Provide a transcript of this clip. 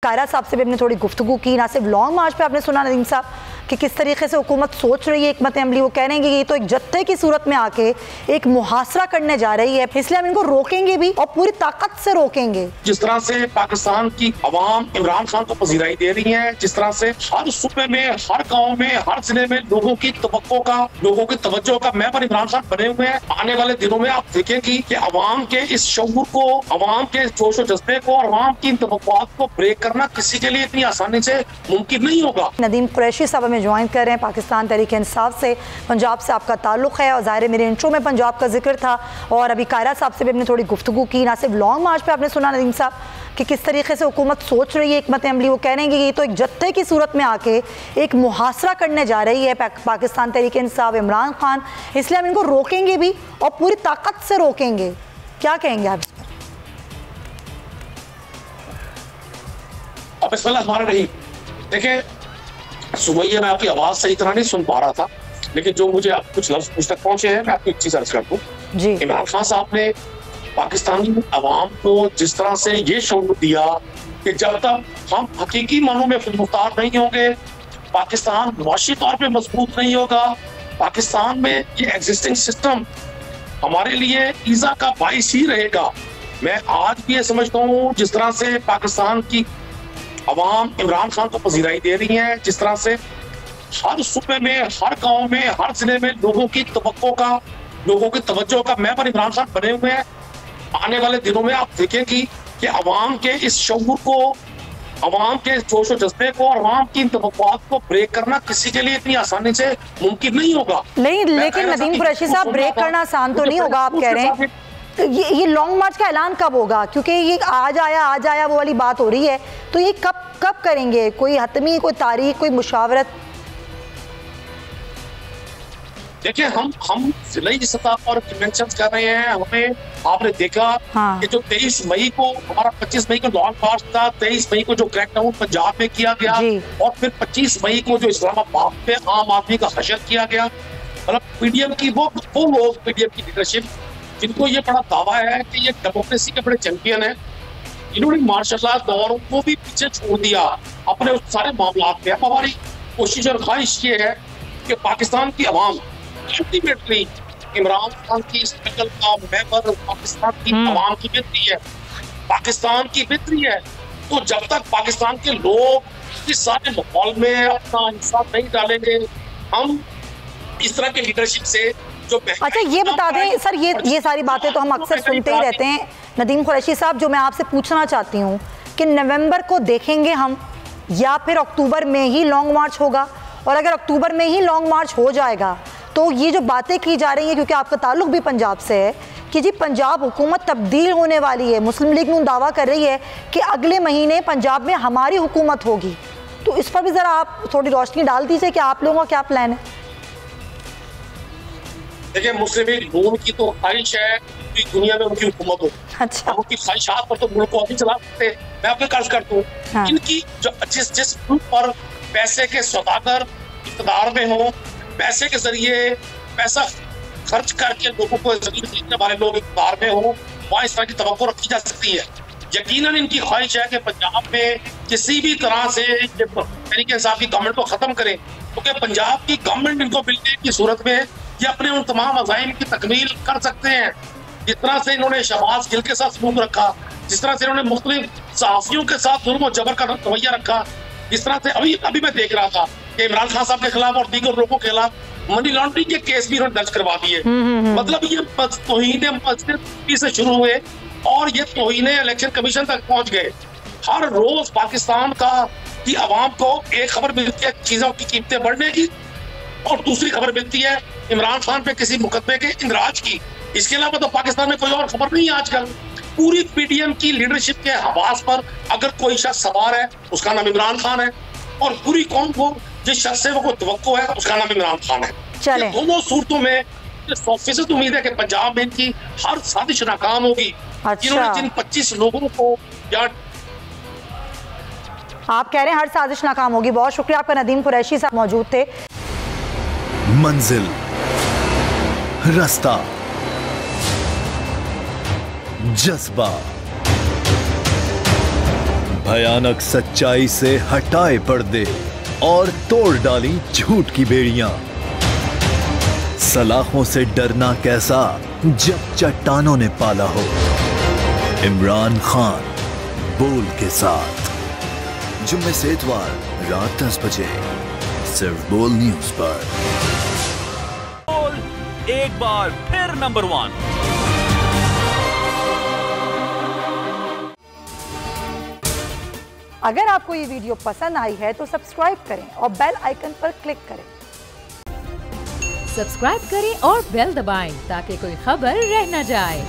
कायरा साहब से भी हमने थोड़ी गुफ्तगू की, ना सिर्फ लॉन्ग मार्च पे आपने सुना नदीम साहब कि किस तरीके से हुकूमत सोच रही है हिकमत अमली। वो कह रहे हैं कि ये तो एक जत्थे की सूरत में आके एक मुहासरा करने जा रही है, इसलिए हम इनको रोकेंगे भी और पूरी ताकत से रोकेंगे। जिस तरह से पाकिस्तान की अवाम इमरान खान को पजीराई दे रही है, जिस तरह से हर सूबे में, हर गाँव में, हर जिले में लोगों की तवक्को का, लोगों की तवज्जो का महवर इमरान खान बने हुए हैं। आने वाले दिनों में आप देखेंगी कि अवाम के इस शऊर को, अवाम के जोश व जज्बे को और अवाम की तवक्कुआत को ब्रेक करना किसी के लिए इतनी आसानी से मुमकिन नहीं होगा। नदीम कुरैशी साहब हमें ज्वाइन कर रहे हैं पाकिस्तान तहरीक इंसाफ से। पंजाब से आपका ताल्लुक है और ज़ाहिर मेरे इंट्रो में पंजाब का जिक्र था और अभी कायरा साहब से भी हमने थोड़ी गुफ्तगू की, ना सिर्फ लॉन्ग मार्च पे आपने सुना नदीम साहब कि किस तरीके से हुकूमत सोच रही है हिकमत अमली। वो कह रहे हैं कि ये तो एक जत्थे की सूरत में आके एक मुहासरा करने जा रही है पाकिस्तान तहरीक इंसाफ, इमरान खान, इसलिए हम इनको रोकेंगे भी और पूरी ताकत से रोकेंगे। क्या कहेंगे आप? अब इस वाला हमारा नहीं देखिए, सुबह मैं आपकी आवाज सही तरह नहीं सुन पा रहा था, लेकिन जो मुझे आप कुछ लफ्ज मुझ तक पहुंचे हैं मैं आपको एक चीज अर्ज कर दूं। इमरान खान साहब ने पाकिस्तानी अवाम को जिस तरह से ये शऊर दिया कि जब तक हम हकीकी मानों में खुदमुख्तार नहीं होंगे, पाकिस्तान मुआशी तौर पे मजबूत नहीं होगा, पाकिस्तान में ये एग्जिस्टिंग सिस्टम हमारे लिए ईजा का बाइस ही रहेगा। मैं आज भी ये समझता हूँ जिस तरह से पाकिस्तान की अवाम इमरान खान को पजीराई दे रही है, जिस तरह से हर सूबे में, हर गांव में, हर जिले में लोगों की तवक्को का, लोगों की तवज्जो का महवर इमरान खान बने हुए हैं। आने वाले दिनों में आप देखेंगी कि अवाम के इस शऊर को, अवाम के जोश व जज्बे को और अवाम की तवक्कुआत को ब्रेक करना किसी के लिए इतनी आसानी से मुमकिन नहीं होगा। लेकिन नदीम कुरैशी साहब, ब्रेक करना आसान तो नहीं होगा। आप कह रहे हैं ये लॉन्ग मार्च का ऐलान कब होगा? क्योंकि ये आज आया वो वाली बात हो रही है, तो ये कब करेंगे? कोई हतमी, कोई तारीख, कोई मुशावरत? देखिए, हम जिले की सतह पर कन्वेंशन कर रहे हैं। हमें आपने देखा कि जो 23 मई को हमारा 25 मई को लॉन्ग मार्च था, 23 मई को जो क्रैकडाउन पंजाब में किया गया और फिर 25 मई को जो इस्लामाबाद पे आम आदमी का हशर किया गया। मतलब पीडीएम की वो लोग, पीडीएम की लीडरशिप जिनको ये बड़ा दावा है कि ये डेमोक्रेसी के बड़े चैंपियन है, इन्होंने मार्शल दौर को भी पीछे छोड़ दिया अपने उस सारे मामला में। अब हमारी कोशिश और ख्वाहिश ये है कि पाकिस्तान की अवाम अल्टीमेटली इमरान खान की स्ट्रगल का महवर पाकिस्तान की अवाम की बेहतरी है, पाकिस्तान की बेहतरी है। तो जब तक पाकिस्तान के लोग इस सारे माहौल में अपना हिस्सा नहीं डालेंगे, हम इस तरह के लीडरशिप से जो अच्छा ये बता दें सर, ये सारी बातें तो हम अक्सर सुनते ही रहते हैं। नदीम कुरैशी साहब, जो मैं आपसे पूछना चाहती हूँ कि नवंबर को देखेंगे हम या फिर अक्टूबर में ही लॉन्ग मार्च होगा? और अगर अक्टूबर में ही लॉन्ग मार्च हो जाएगा तो ये जो बातें की जा रही हैं, क्योंकि आपका ताल्लुक भी पंजाब से है, कि जी पंजाब हुकूमत तब्दील होने वाली है, मुस्लिम लीग नून दावा कर रही है कि अगले महीने पंजाब में हमारी हुकूमत होगी, तो इस पर भी ज़रा आप थोड़ी रोशनी डाल दीजिए कि आप लोगों का क्या प्लान है? देखिए, मुस्लिम लीग नून की तो ख्वाहिश है कि दुनिया में उनकी हुकूमत हो। अच्छा, उनकी ख्वाहिशात पर तो मुल्क को अभी चला सकते। मैं आपके कर्ज करता हूँ, इनकी जो जिस मुल्क पर पैसे के सौदागर इक़्तिदार में हो, पैसे के जरिए पैसा खर्च करके लोगों को जमीन खरीदने वाले लोग इक़्तिदार में हो, वहाँ इस तरह की तवक्को रखी जा सकती है। यकीनन इनकी ख्वाहिश है कि पंजाब में किसी भी तरह से तहरीक इंसाफ की गवर्नमेंट को खत्म करें, क्योंकि पंजाब की गवर्नमेंट इनको मिलने की सूरत में ये अपने उन तमाम अज़ाइम की तकमील कर सकते हैं। जिस तरह से इन्होंने शहबाज गिल के साथ सलूक रखा, जिस तरह से इन्होंने मुख्तलिफ सहाफ़ियों के साथ जुल्म और जबर का रवैया रखा, जिस तरह से अभी मैं देख रहा था कि इमरान खान साहब के खिलाफ और दीगर लोगों के खिलाफ मनी लॉन्ड्रिंग के केस भी इन्होंने दर्ज करवा दिए। मतलब ये तौहीन मस्जिद से शुरू हुए और ये तौहीन इलेक्शन कमीशन तक पहुंच गए। हर रोज पाकिस्तान की आवाम को एक खबर मिलती है चीजों की कीमतें बढ़ने की, और दूसरी खबर मिलती है इमरान खान पे किसी मुकदमे के इंदराज की। इसके अलावा तो पाकिस्तान में कोई और खबर नहीं है आजकल। पूरी पीडीएम की लीडरशिप के हवास पर अगर कोई शख्स सवार है, उसका नाम इमरान खान है, और पूरी कौम को जिस शख्स से वो कोई तवक्को है, उसका नाम इमरान खान है। चले दोनों सूरतों में 100% उम्मीद है कि पंजाब में इनकी हर साजिश नाकाम होगी। इन्होंने जिन 25 लोगों को या आप कह रहे हैं हर साजिश नाकाम होगी। बहुत शुक्रिया आपका। नदीम कुरैशी साहब मौजूद थे। मंजिल, रास्ता, जज्बा, भयानक सच्चाई से हटाए पर्दे और तोड़ डाली झूठ की बेड़ियां। सलाखों से डरना कैसा जब चट्टानों ने पाला हो। इमरान खान बोल के साथ जुम्मे से इतवार रात 10 बजे सिर्फ बोल न्यूज पर। बोल एक बार फिर नंबर 1। अगर आपको ये वीडियो पसंद आई है तो सब्सक्राइब करें और बेल आइकन पर क्लिक करें। सब्सक्राइब करें और बेल दबाएं ताकि कोई खबर रह न जाए।